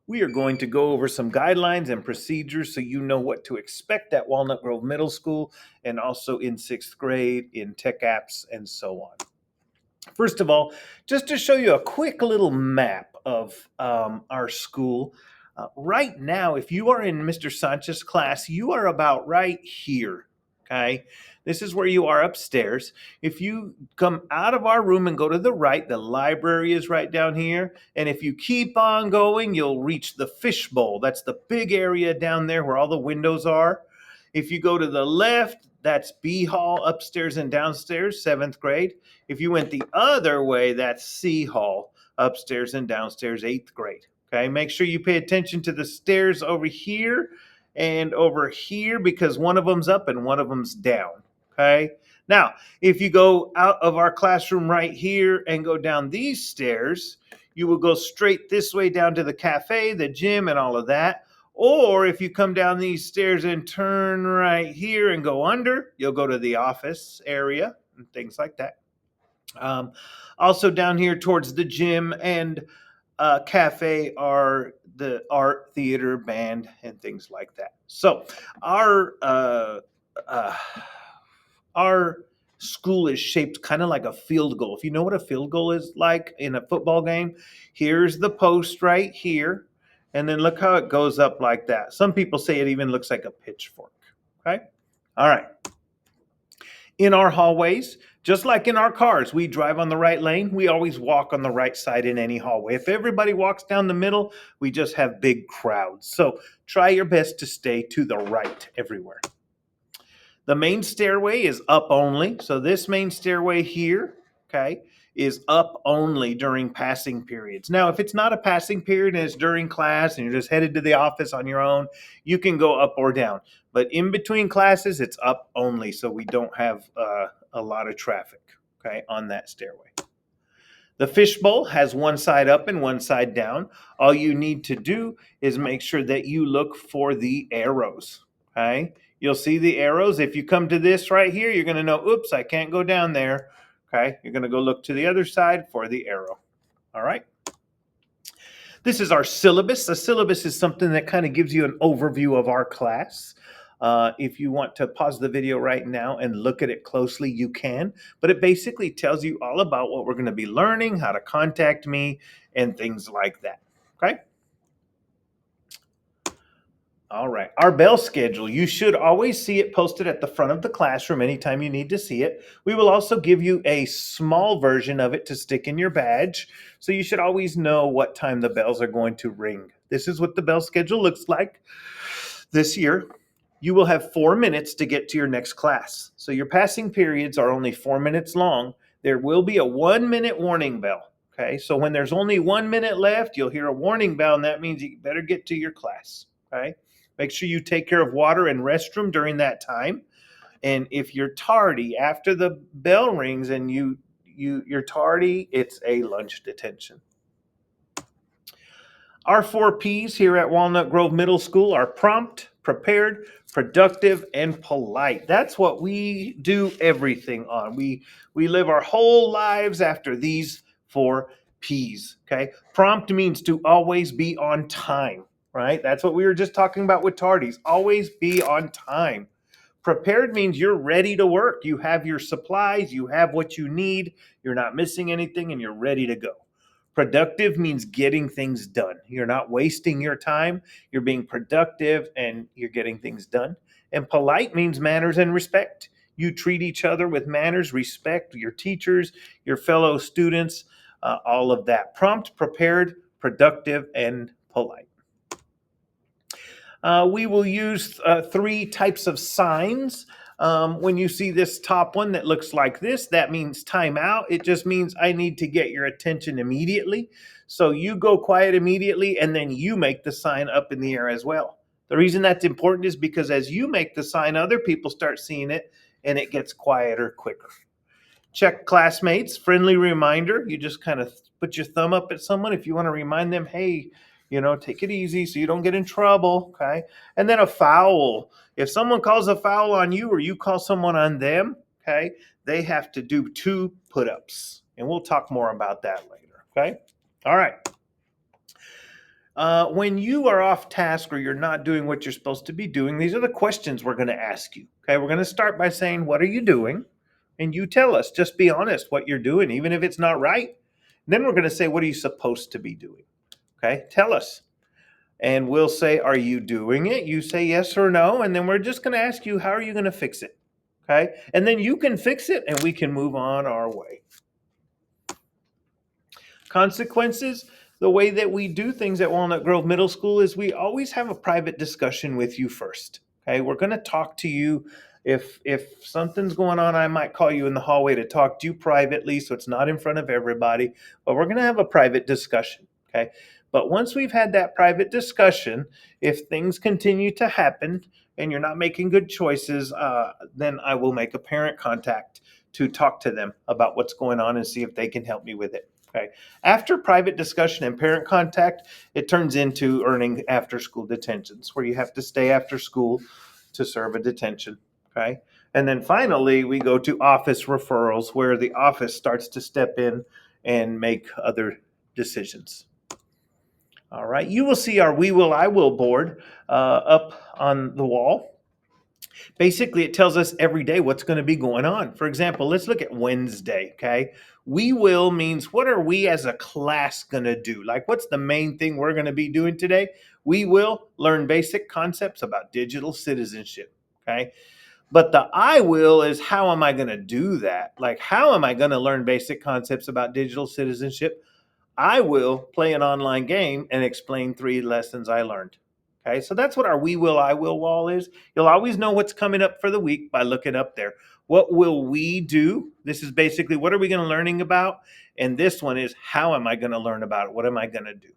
we are going to go over some guidelines and procedures so you know what to expect at Walnut Grove Middle School and also in sixth grade in tech apps and so on. First of all, just to show you a quick little map of our school. Right now, if you are in Mr. Sanchez's class, you are about right here. Okay. This is where you are upstairs. If you come out of our room and go to the right, the library is right down here. And if you keep on going, you'll reach the fishbowl. That's the big area down there where all the windows are. If you go to the left, that's B Hall upstairs and downstairs, seventh grade. If you went the other way, that's C Hall, upstairs and downstairs, eighth grade. Okay, make sure you pay attention to the stairs over here and over here because one of them's up and one of them's down. Okay, now if you go out of our classroom right here and go down these stairs, you will go straight this way down to the cafe, the gym, and all of that. Or if you come down these stairs and turn right here and go under, you'll go to the office area and things like that. Um, Also down here towards the gym and cafe are the art, theater, band, and things like that. So our uh, uh, our school is shaped kind of like a field goal. If you know what a field goal is like in a football game, here's the post right here, and then look how it goes up like that. Some people say it even looks like a pitchfork. Okay, all right. In our hallways, just like in our cars, we drive on the right lane. We always walk on the right side in any hallway. If everybody walks down the middle, we just have big crowds. So try your best to stay to the right everywhere. The main stairway is up only. So this main stairway here, okay, is up only during passing periods. Now, if it's not a passing period and it's during class and you're just headed to the office on your own, you can go up or down. But in between classes, it's up only, so we don't have a lot of traffic, okay, on that stairway. The fishbowl has one side up and one side down. All you need to do is make sure that you look for the arrows, okay? You'll see the arrows. If you come to this right here, you're going to know, oops, I can't go down there, okay? You're going to go look to the other side for the arrow, all right? This is our syllabus. A syllabus is something that kind of gives you an overview of our class. If you want to pause the video right now and look at it closely, you can. But it basically tells you all about what we're going to be learning, how to contact me, and things like that. Okay? All right. Our bell schedule. You should always see it posted at the front of the classroom anytime you need to see it. We will also give you a small version of it to stick in your badge. So you should always know what time the bells are going to ring. This is what the bell schedule looks like this year. You will have 4 minutes to get to your next class. So your passing periods are only 4 minutes long. There will be a 1-minute warning bell. Okay. So when there's only 1 minute left, you'll hear a warning bell, and that means you better get to your class. Okay. Make sure you take care of water and restroom during that time. And if you're tardy after the bell rings and you're tardy, it's a lunch detention. Our 4 P's here at Walnut Grove Middle School are prompt, prepared, productive, and polite. That's what we do everything on. We live our whole lives after these 4 P's. Okay. Prompt means to always be on time. Right? That's what we were just talking about with tardies. Always be on time. Prepared means you're ready to work. You have your supplies, you have what you need, you're not missing anything, and you're ready to go. Productive means getting things done. You're not wasting your time, you're being productive and you're getting things done. And polite means manners and respect. You treat each other with manners, respect your teachers, your fellow students, all of that. Prompt, prepared, productive, and polite. We will use 3 types of signs. When you see this top one that looks like this, that means time out. It just means I need to get your attention immediately. So you go quiet immediately, and then you make the sign up in the air as well. The reason that's important is because as you make the sign, other people start seeing it, and it gets quieter quicker. Check classmates, friendly reminder. You just kind of put your thumb up at someone if you want to remind them, hey, take it easy so you don't get in trouble, okay? And then a foul. If someone calls a foul on you or you call someone on them, okay, they have to do 2 put-ups. And we'll talk more about that later, okay? All right. When you are off task or you're not doing what you're supposed to be doing, these are the questions we're going to ask you. Okay, we're going to start by saying, "What are you doing?" And you tell us, just be honest what you're doing, even if it's not right. Then we're going to say, "What are you supposed to be doing?" Okay, tell us. And we'll say, "Are you doing it?" You say yes or no. And then we're just going to ask you, "How are you going to fix it?" Okay, and then you can fix it and we can move on our way. Consequences, the way that we do things at Walnut Grove Middle School is we always have a private discussion with you first. Okay, we're going to talk to you. If something's going on, I might call you in the hallway to talk to you privately, so it's not in front of everybody. But we're going to have a private discussion. Okay, but once we've had that private discussion, if things continue to happen and you're not making good choices, then I will make a parent contact to talk to them about what's going on and see if they can help me with it. Okay. After private discussion and parent contact, it turns into earning after school detentions where you have to stay after school to serve a detention. Okay. And then finally, we go to office referrals where the office starts to step in and make other decisions. All right. You will see our We Will, I Will board up on the wall. Basically, it tells us every day what's going to be going on. For example, let's look at Wednesday. Okay. We will means what are we as a class going to do? Like, what's the main thing we're going to be doing today? We will learn basic concepts about digital citizenship. Okay. But the I will is how am I going to do that? Like, how am I going to learn basic concepts about digital citizenship? I will play an online game and explain 3 lessons I learned. Okay, so that's what our We Will, I Will wall is. You'll always know what's coming up for the week by looking up there. What will we do? This is basically what are we going to learning about? And this one is how am I going to learn about it? What am I going to do?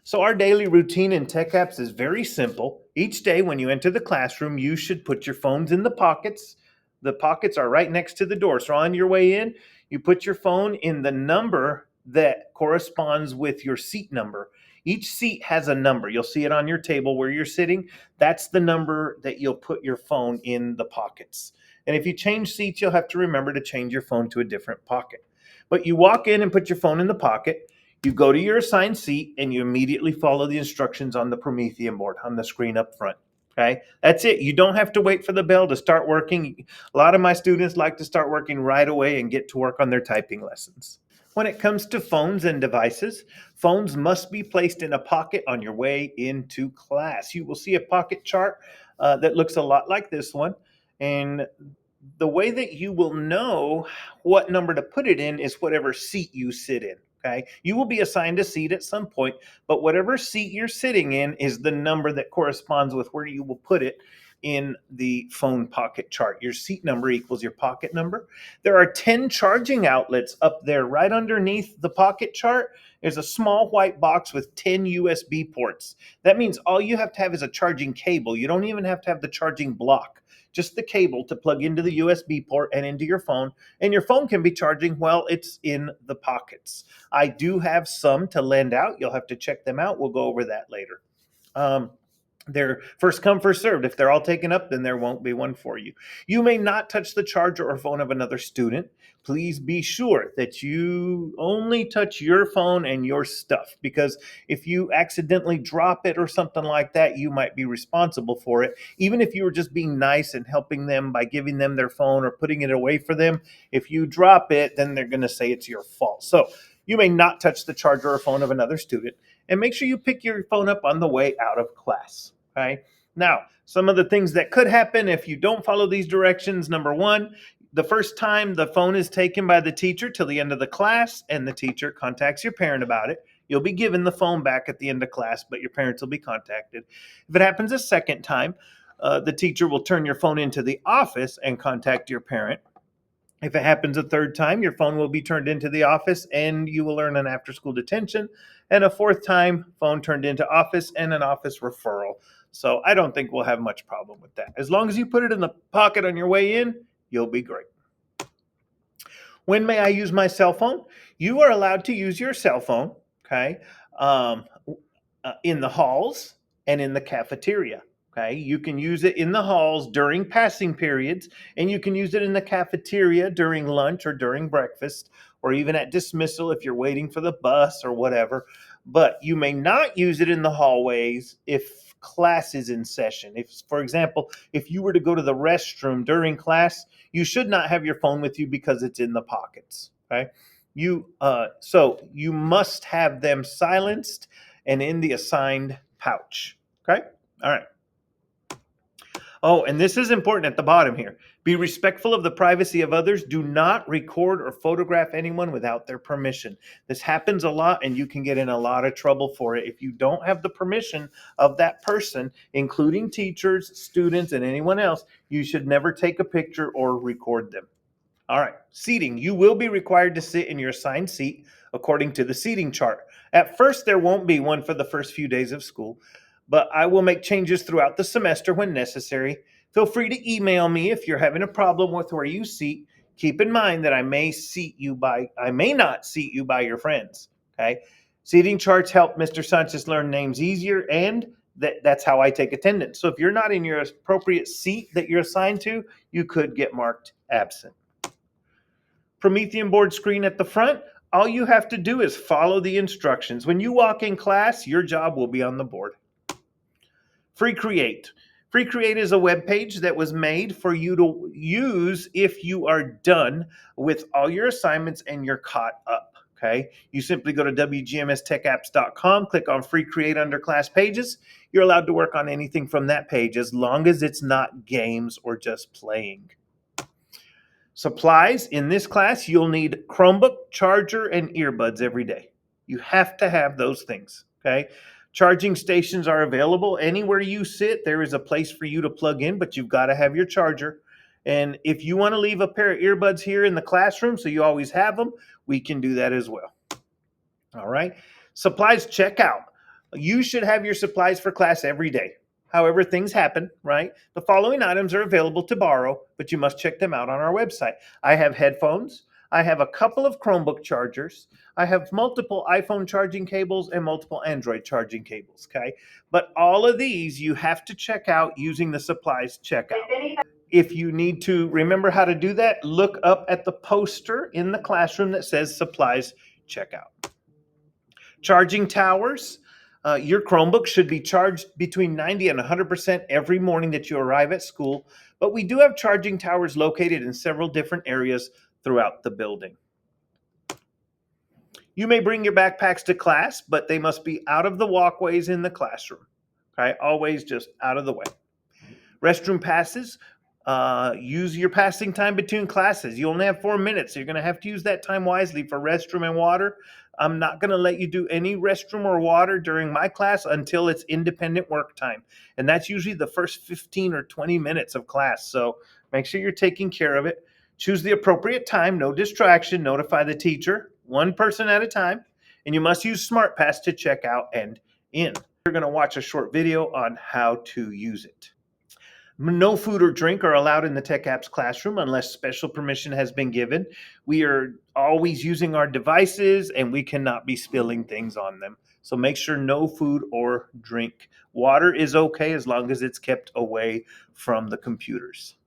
So our daily routine in Tech Apps is very simple. Each day when you enter the classroom, you should put your phones in the pockets. The pockets are right next to the door. So on your way in, you put your phone in the number that corresponds with your seat number. Each seat has a number. You'll see it on your table where you're sitting. That's the number that you'll put your phone in the pockets. And if you change seats, you'll have to remember to change your phone to a different pocket. But you walk in and put your phone in the pocket. You go to your assigned seat and you immediately follow the instructions on the Promethean board on the screen up front. Okay, that's it. You don't have to wait for the bell to start working. A lot of my students like to start working right away and get to work on their typing lessons. When it comes to phones and devices, phones must be placed in a pocket on your way into class. You will see a pocket chart that looks a lot like this one. And the way that you will know what number to put it in is whatever seat you sit in. Okay. You will be assigned a seat at some point, but whatever seat you're sitting in is the number that corresponds with where you will put it in the phone pocket chart. Your seat number equals your pocket number. There are 10 charging outlets up there right underneath the pocket chart. There's a small white box with 10 USB ports. That means all you have to have is a charging cable. You don't even have to have the charging block, just the cable to plug into the USB port and into your phone. And your phone can be charging while it's in the pockets. I do have some to lend out. You'll have to check them out. We'll go over that later. They're first come, first served. If they're all taken up, then there won't be one for you. You may not touch the charger or phone of another student. Please be sure that you only touch your phone and your stuff, because if you accidentally drop it or something like that, you might be responsible for it. Even if you were just being nice and helping them by giving them their phone or putting it away for them, if you drop it, then they're going to say it's your fault. So you may not touch the charger or phone of another student, and make sure you pick your phone up on the way out of class. Okay. Now, some of the things that could happen if you don't follow these directions. Number one, the first time the phone is taken by the teacher till the end of the class and the teacher contacts your parent about it, you'll be given the phone back at the end of class, but your parents will be contacted. If it happens a second time, the teacher will turn your phone into the office and contact your parent. If it happens a third time, your phone will be turned into the office and you will earn an after school detention. And a fourth time, phone turned into office and an office referral. So I don't think we'll have much problem with that. As long as you put it in the pocket on your way in, you'll be great. When may I use my cell phone? You are allowed to use your cell phone, okay, um, in the halls and in the cafeteria. Okay, you can use it in the halls during passing periods, and you can use it in the cafeteria during lunch or during breakfast, or even at dismissal if you're waiting for the bus or whatever. but you may not use it in the hallways if class is in session. If, for example, if you were to go to the restroom during class, you should not have your phone with you because it's in the pockets. Okay, so you must have them silenced and in the assigned pouch. Okay, all right. Oh, and this is important at the bottom here. Be respectful of the privacy of others. Do not record or photograph anyone without their permission. This happens a lot, and you can get in a lot of trouble for it. If you don't have the permission of that person, including teachers, students, and anyone else, you should never take a picture or record them. All right, seating. You will be required to sit in your assigned seat according to the seating chart. At first, there won't be one for the first few days of school, but I will make changes throughout the semester when necessary. Feel free to email me if you're having a problem with where you seat. Keep in mind that I may not seat you by your friends. Okay, seating charts help Mr. Sanchez learn names easier, and that's how I take attendance. So if you're not in your appropriate seat that you're assigned to, you could get marked absent. Promethean board screen at the front. All you have to do is follow the instructions. When you walk in class, your job will be on the board. Free Create. Free Create is a web page that was made for you to use if you are done with all your assignments and you're caught up. Okay, you simply go to wgmstechapps.com, click on Free Create under class pages. You're allowed to work on anything from that page as long as it's not games or just playing. Supplies. In this class, you'll need Chromebook, charger, and earbuds every day. You have to have those things, okay? Charging stations are available. Anywhere you sit, there is a place for you to plug in, but you've got to have your charger. And if you want to leave a pair of earbuds here in the classroom so you always have them, we can do that as well. All right. Supplies checkout. You should have your supplies for class every day. However, things happen, right? The following items are available to borrow, but you must check them out on our website. I have headphones. I have a couple of Chromebook chargers. I have multiple iPhone charging cables and multiple Android charging cables, okay? But all of these you have to check out using the supplies checkout. If you need to remember how to do that, look up at the poster in the classroom that says supplies checkout. Charging towers. Your Chromebook should be charged between 90 and 100% every morning that you arrive at school, but we do have charging towers located in several different areas throughout the building. You may bring your backpacks to class, but they must be out of the walkways in the classroom. Okay, always just out of the way. Restroom passes. Use your passing time between classes. You only have 4 minutes, so you're going to have to use that time wisely for restroom and water. I'm not going to let you do any restroom or water during my class until it's independent work time. And that's usually the first 15 or 20 minutes of class. So make sure you're taking care of it. Choose the appropriate time, no distraction, notify the teacher, one person at a time, and you must use SmartPass to check out and in. We're going to watch a short video on how to use it. No food or drink are allowed in the Tech Apps classroom unless special permission has been given. We are always using our devices and we cannot be spilling things on them. So make sure no food or drink. Water is okay as long as it's kept away from the computers.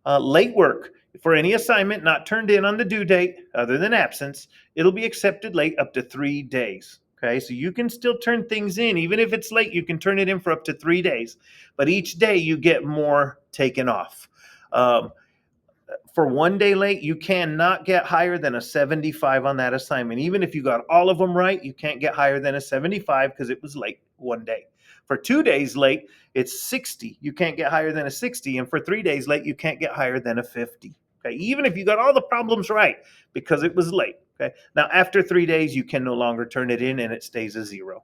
Late work. For any assignment not turned in on the due date, other than absence, it'll be accepted late up to 3 days. Okay, so you can still turn things in. Even if it's late, you can turn it in for up to 3 days. But each day you get more taken off. For 1 day late, you cannot get higher than a 75 on that assignment. Even if you got all of them right, you can't get higher than a 75 because it was late 1 day. For 2 days late, it's 60. You can't get higher than a 60. And for 3 days late, you can't get higher than a 50. Okay, even if you got all the problems right because it was late. Okay, now after 3 days, you can no longer turn it in and it stays a 0.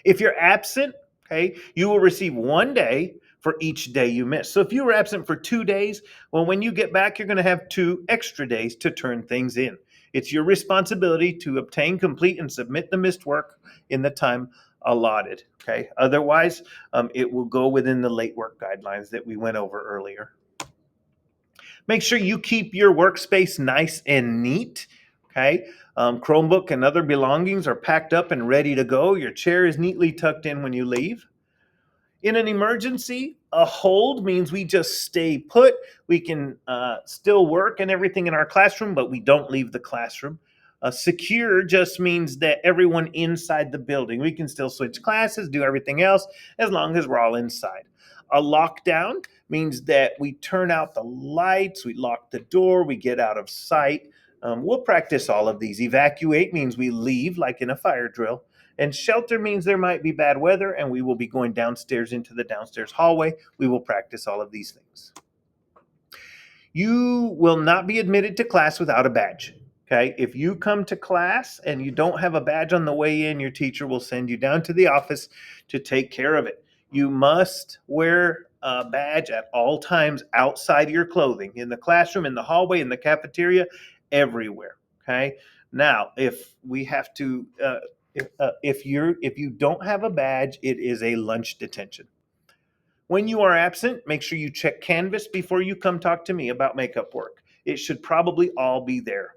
If you're absent, okay, you will receive 1 day for each day you miss. So if you were absent for 2 days, well, when you get back, you're going to have 2 extra days to turn things in. It's your responsibility to obtain, complete, and submit the missed work in the time allotted. Okay, otherwise, it will go within the late work guidelines that we went over earlier. Make sure you keep your workspace nice and neat. Okay, Chromebook and other belongings are packed up and ready to go. Your chair is neatly tucked in when you leave. In an emergency, a hold means we just stay put. We can still work and everything in our classroom, but we don't leave the classroom. Secure just means that everyone inside the building. We can still switch classes, do everything else as long as we're all inside. A lockdown means that we turn out the lights, we lock the door, we get out of sight. We'll practice all of these. Evacuate means we leave, like in a fire drill. And shelter means there might be bad weather and we will be going downstairs into the downstairs hallway. We will practice all of these things. You will not be admitted to class without a badge. Okay. If you come to class and you don't have a badge on the way in, your teacher will send you down to the office to take care of it. You must wear a badge at all times outside your clothing, in the classroom, in the hallway, in the cafeteria, everywhere. Okay. Now, if we have to, if you don't have a badge, it is a lunch detention. When you are absent, make sure you check Canvas before you come talk to me about makeup work. It should probably all be there.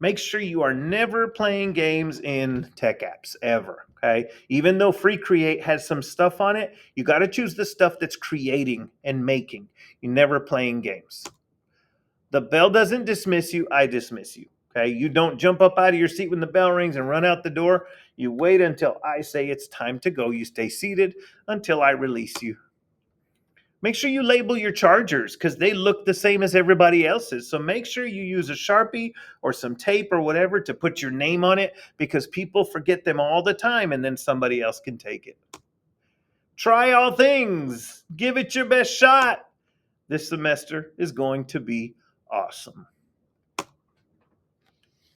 Make sure you are never playing games in tech apps, ever. Okay. Even though Free Create has some stuff on it, you got to choose the stuff that's creating and making. You're never playing games. The bell doesn't dismiss you, I dismiss you. Okay. You don't jump up out of your seat when the bell rings and run out the door. You wait until I say it's time to go. You stay seated until I release you. Make sure you label your chargers because they look the same as everybody else's. So make sure you use a Sharpie or some tape or whatever to put your name on it, because people forget them all the time and then somebody else can take it. Try all things. Give it your best shot. This semester is going to be awesome.